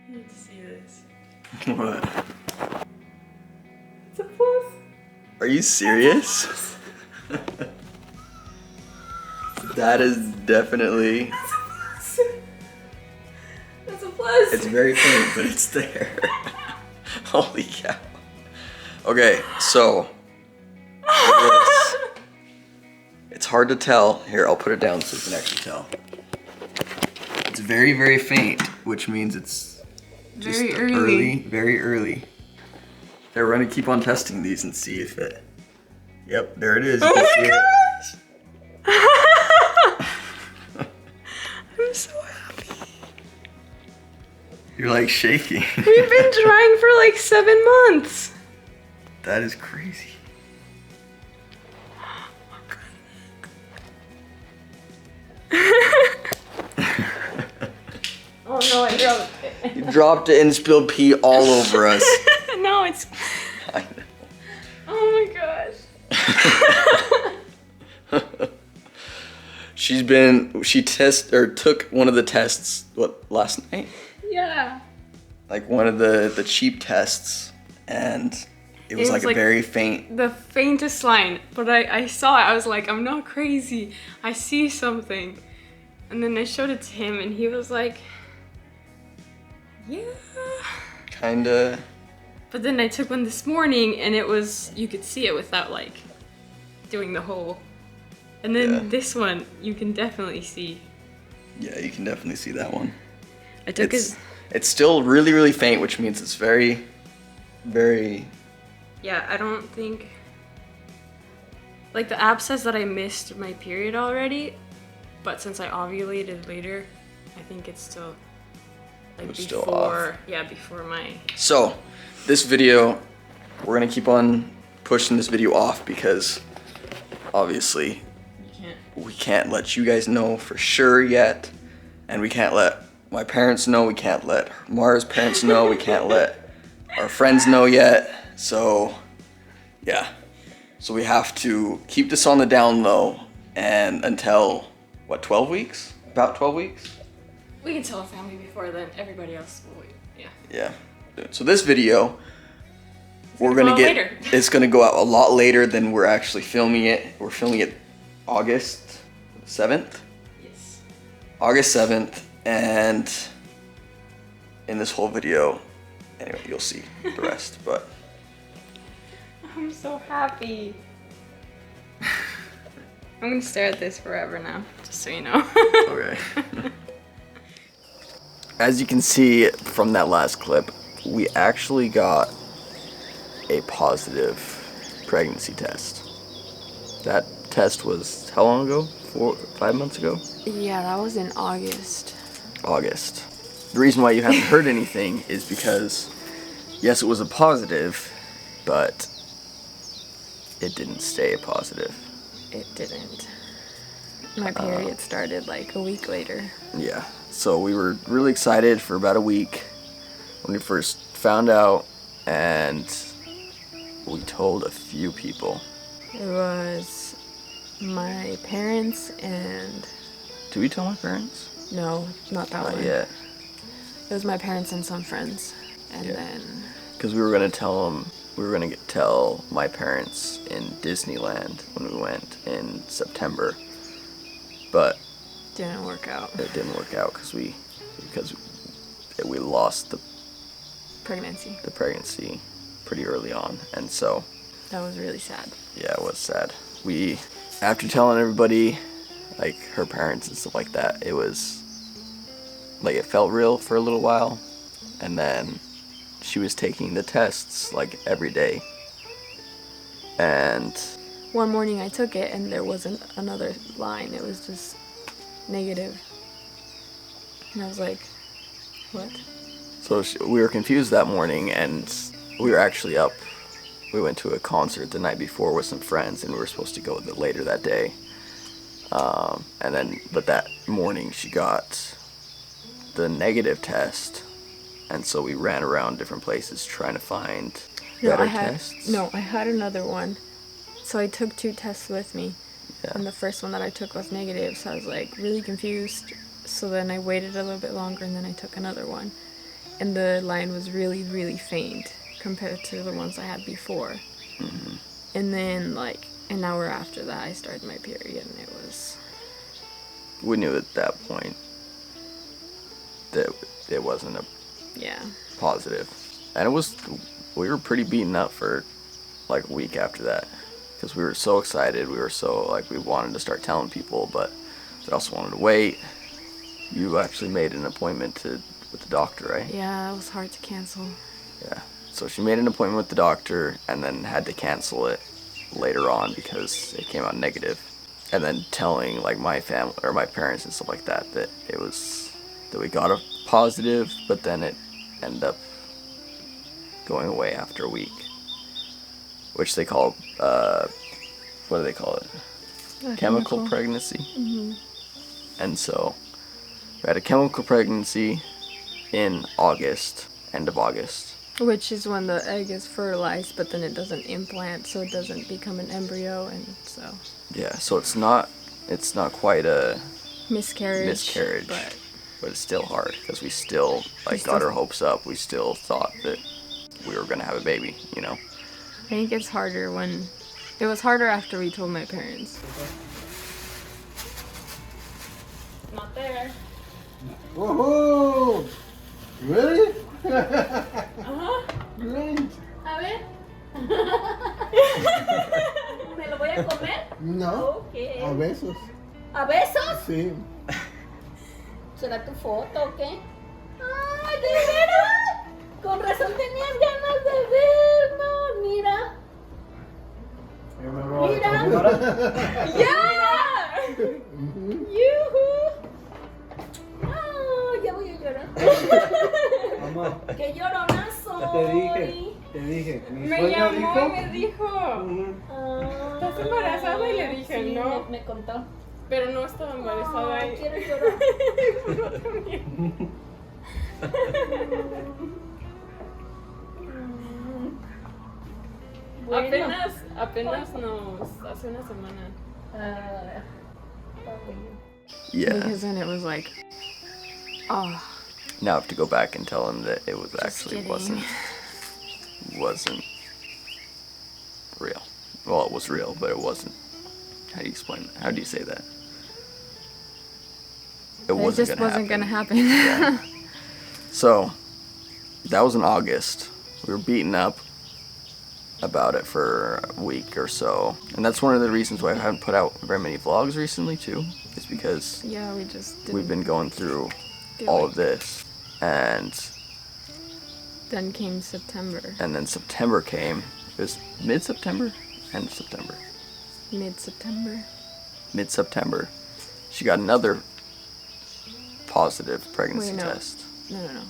You need to see this. What? It's a plus. Are you serious? That is definitely... That's a plus. It's very faint, but it's there. Holy cow. Okay, so... this. It's hard to tell. Here, I'll put it down so you can actually tell. It's very, very faint, which means it's just very early. Very early. Okay, we're gonna keep on testing these and see if it... Yep, there it is. Oh my see gosh! I'm so happy. You're like shaking. We've been trying for like 7 months. That is crazy. Oh no, I dropped it. You dropped it and spilled pee all over us. No, it's... I know. Oh my gosh. She took one of the tests, what, last night? Yeah. Like one of the cheap tests, and it was like a very faint. The faintest line, but I saw it, I was like, I'm not crazy. I see something. And then I showed it to him and he was like, yeah. Kinda. But then I took one this morning and it was, you could see it without like doing the whole. And then this one, you can definitely see. Yeah, you can definitely see that one. I took It's still really, really faint, which means it's very, very... Yeah, I don't think... Like the app says that I missed my period already, but since I ovulated later, I think it's still... Like It's before... still off. Yeah, before my... So, this video, we're gonna keep on pushing this video off because obviously we can't let you guys know for sure yet, and we can't let my parents know, we can't let Mara's parents know, we can't let our friends know yet. So yeah, so we have to keep this on the down low and until what, 12 weeks? About 12 weeks? We can tell our family before then, everybody else will wait. Yeah. Yeah. So this video, we're gonna gonna go out get later. it's gonna go out a lot later than we're actually filming it. We're filming it August 7th. Yes. August 7th, and in this whole video, anyway, you'll see the rest, but I'm so happy. I'm gonna stare at this forever now, just so you know. okay. As you can see from that last clip, we actually got a positive pregnancy test. That test was how long ago? 5 months ago? Yeah, that was in August. August. The reason why you haven't heard anything is because, yes, it was a positive, but it didn't stay a positive. It didn't. My period started like a week later. Yeah, so we were really excited for about a week when we first found out, and we told a few people. It was my parents and... Did we tell my parents? No, not that one. Not yet. It was my parents and some friends. And Yeah. then... Because we were going to tell them, tell my parents in Disneyland when we went in September. But didn't work out. it didn't work out because we lost the Pregnancy. pregnancy pretty early on, and so That was really sad. yeah, it was sad. We, after telling everybody, like her parents and stuff like that, it was like it felt real for a little while, and then she was taking the tests like every day, and One morning I took it and there wasn't another line. It was just negative. And I was like, what? so we were confused that morning, and we were actually up. We went to a concert the night before with some friends, and we were supposed to go later that day. But that morning she got the negative test, and so we ran around different places trying to find better tests. No, I had another one. So I took 2 tests with me. Yeah. And the first one that I took was negative, so I was like really confused. So then I waited a little bit longer and then I took another one. and the line was really, really faint compared to the ones I had before. Mm-hmm. And then, like, an hour after that, I started my period, and it was... We knew at that point that it wasn't a positive. And we were pretty beaten up for, like, a week after that. Because we were so excited, we wanted to start telling people, but we also wanted to wait. You actually made an appointment with the doctor, right? Yeah, it was hard to cancel. Yeah. So she made an appointment with the doctor and then had to cancel it later on because it came out negative. And then telling, like, my family or my parents and stuff like that that we got a positive, but then it ended up going away after a week. Which they call, what do they call it? Chemical pregnancy. Mm-hmm. And so we had a chemical pregnancy in August, end of August. Which is when the egg is fertilized, but then it doesn't implant, so it doesn't become an embryo, and so... Yeah, so it's not quite a miscarriage, but it's still hard, because we still, got our hopes up. We still thought that we were going to have a baby, you know? I think it's harder when... It was harder after we told my parents. Not there. Woohoo! Really? Uh-huh. Great. A ver. ¿Me lo voy a comer? No. Okay. A besos. ¿A besos? Sí. ¿Será tu foto o qué? ¡Ay, de veras! Con razón tenías ganas de vernos, mira. Mira. ¡Ya! ¡Yuhu! ¡Ah! Ya voy a llorar. Mamá. ¡Qué lloronazo! Te dije. Me llamó y me dijo, Ah, ¿estás embarazada? Y le dije, sí, no. me contó. Pero no estaba embarazada. Ay, Y... quiero llorar. Yo también. Bueno. Apenas hace una semana. Yeah. Because then it was like, oh, Now I have to go back and tell him that it was just actually kidding. wasn't real. Well, it was real, but it wasn't. How do you explain that? How do you say that? It It just wasn't gonna happen. Yeah. So, that was in August. We were beaten up about it for a week or so. And that's one of the reasons why I haven't put out very many vlogs recently, too. Is because Yeah, we just didn't. we've been going through do all it. of this. And Then came September, then September came. It was mid-September? End of September. mid-September. Mid-September. She got another positive pregnancy Wait, no. test. No.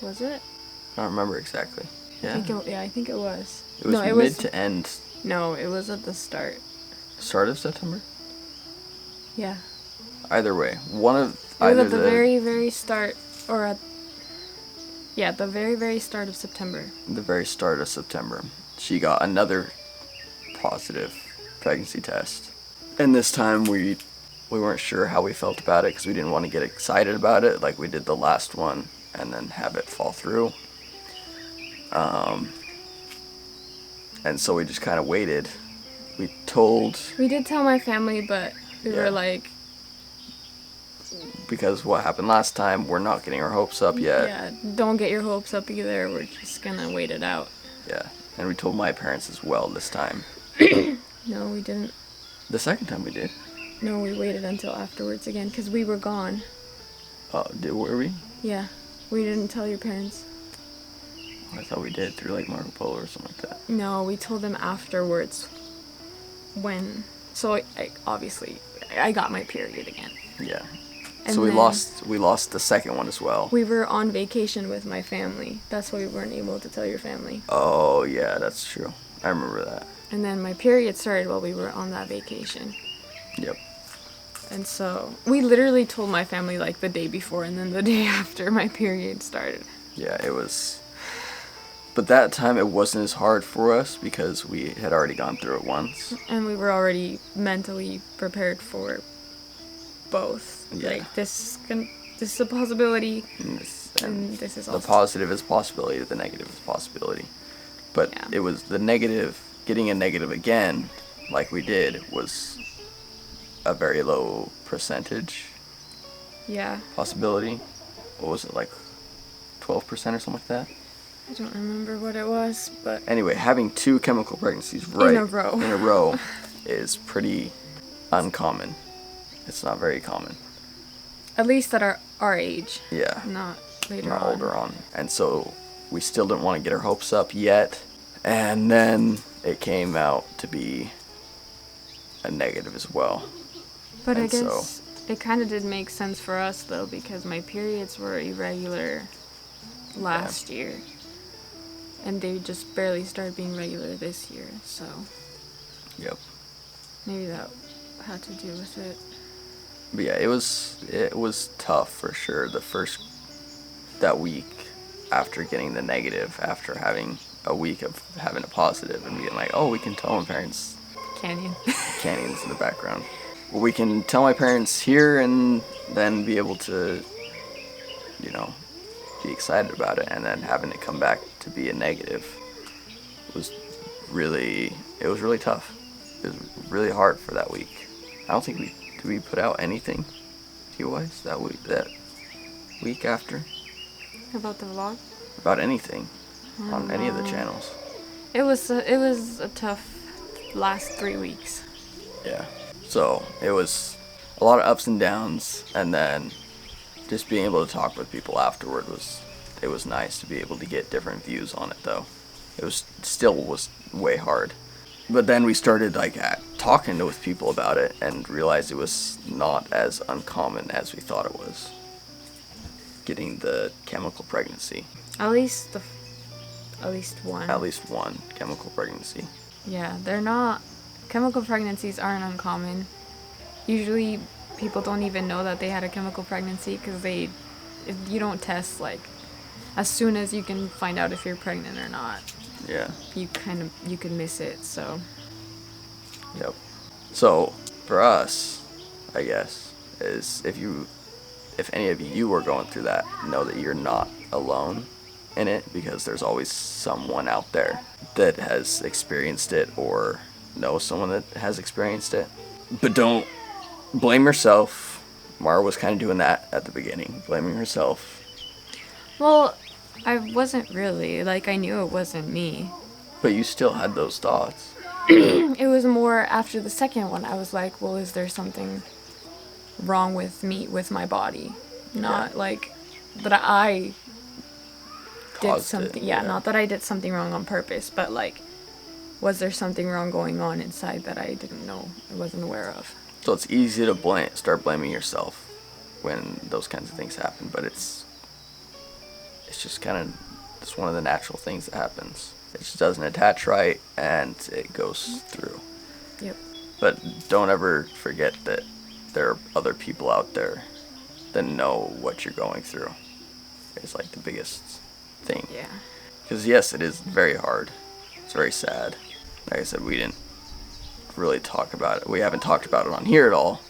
Was it? I don't remember exactly. Yeah. I think it was. It was no, it mid was. to end. No, it was at the start. Start of September? Yeah. Either way. One of It was either at the very, very start, or at. Yeah, the very, very start of September. the very start of September. She got another positive pregnancy test. And this time we weren't sure how we felt about it because we didn't want to get excited about it like we did the last one and then have it fall through. And so we just kind of waited. We did tell my family, but we Yeah. were like, because what happened last time, we're not getting our hopes up yet. yeah, don't get your hopes up either. We're just gonna wait it out. Yeah. And we told my parents as well this time. No, we didn't. The second time we did. No, we waited until afterwards again because we were gone. Oh, were we? Yeah, we didn't tell your parents. I thought we did through like Marco Polo or something like that. No, we told them afterwards. So obviously I got my period again. Yeah. And so we then- lost the second one as well. We were on vacation with my family. That's why we weren't able to tell your family. Oh yeah, that's true. I remember that. And then my period started while we were on that vacation. Yep. And so we literally told my family like the day before and then the day after my period started. Yeah, it was. But that time it wasn't as hard for us because we had already gone through it once. And we were already mentally prepared for both. Yeah. Like this is a possibility. And And this is the also positive is possibility, the negative is possibility. But Yeah. it was the negative, getting a negative again, like we did, was a very low percentage yeah. possibility. What was it, like 12% or something like that? I don't remember what it was, but Anyway, having 2 chemical pregnancies In a row. in a row is pretty uncommon. It's not very common. at least at our age, Yeah. not later Not on. older on. And so we still didn't want to get our hopes up yet. And then it came out to be a negative as well. But I And so- guess it kind of did make sense for us though, because my periods were irregular last year, and they just barely started being regular this year. So Yep. maybe that had to do with it. But yeah, it was tough for sure. That week after getting the negative, after having a week of having a positive and being like, oh, we can tell my parents. Canyon. Canyons in the background. Well, we can tell my parents here and then be able to, be excited about it, and then having it come back to be a negative was really tough. It was really hard for that week. I don't think did we put out anything view-wise that week after About the vlog. about anything on any of the channels. It was a tough last 3 weeks. Yeah. So it was a lot of ups and downs, and then just being able to talk with people afterward was nice to be able to get different views on it though. It was way hard. But then we started talking with people about it and realized it was not as uncommon as we thought it was. Getting the chemical pregnancy. At least one. At least one chemical pregnancy. Yeah, they're not. Chemical pregnancies aren't uncommon. Usually, people don't even know that they had a chemical pregnancy because you don't test as soon as you can find out if you're pregnant or not. Yeah. You can miss it. So. Yep. So for us, I guess, is if any of you are going through that, know that you're not alone in it, because there's always someone out there that has experienced it or knows someone that has experienced it. But don't blame yourself. Mara was kind of doing that at the beginning, blaming herself. Well, I wasn't really. I knew it wasn't me. But you still had those thoughts. It was more after the second one. I was like, well, is there something wrong with me, with my body? Not that I did Caused something. it, Yeah, not that I did something wrong on purpose, but was there something wrong going on inside that I didn't know, I wasn't aware of? So it's easy to start blaming yourself when those kinds of things happen, but it's just it's one of the natural things that happens. It just doesn't attach right, and it goes through. Yep. But don't ever forget that there are other people out there that know what you're going through. It's the biggest thing. Yeah. Because yes, it is very hard. It's very sad. Like I said, we didn't really talk about it. We haven't talked about it on here at all.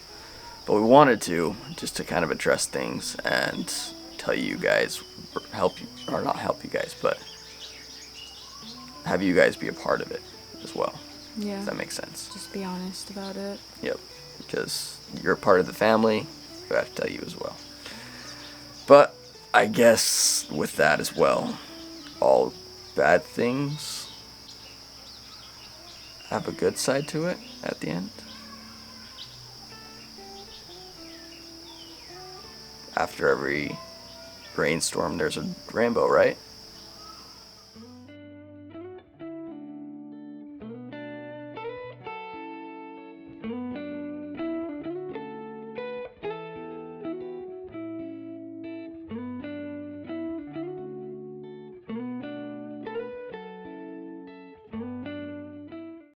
But we wanted to, just to kind of address things and tell you guys, not help you guys, but have you guys be a part of it as well. Yeah. If that makes sense. Just be honest about it. Yep. Because you're a part of the family, we have to tell you as well. But I guess with that as well, all bad things have a good side to it at the end. After every rainstorm, there's a rainbow, right?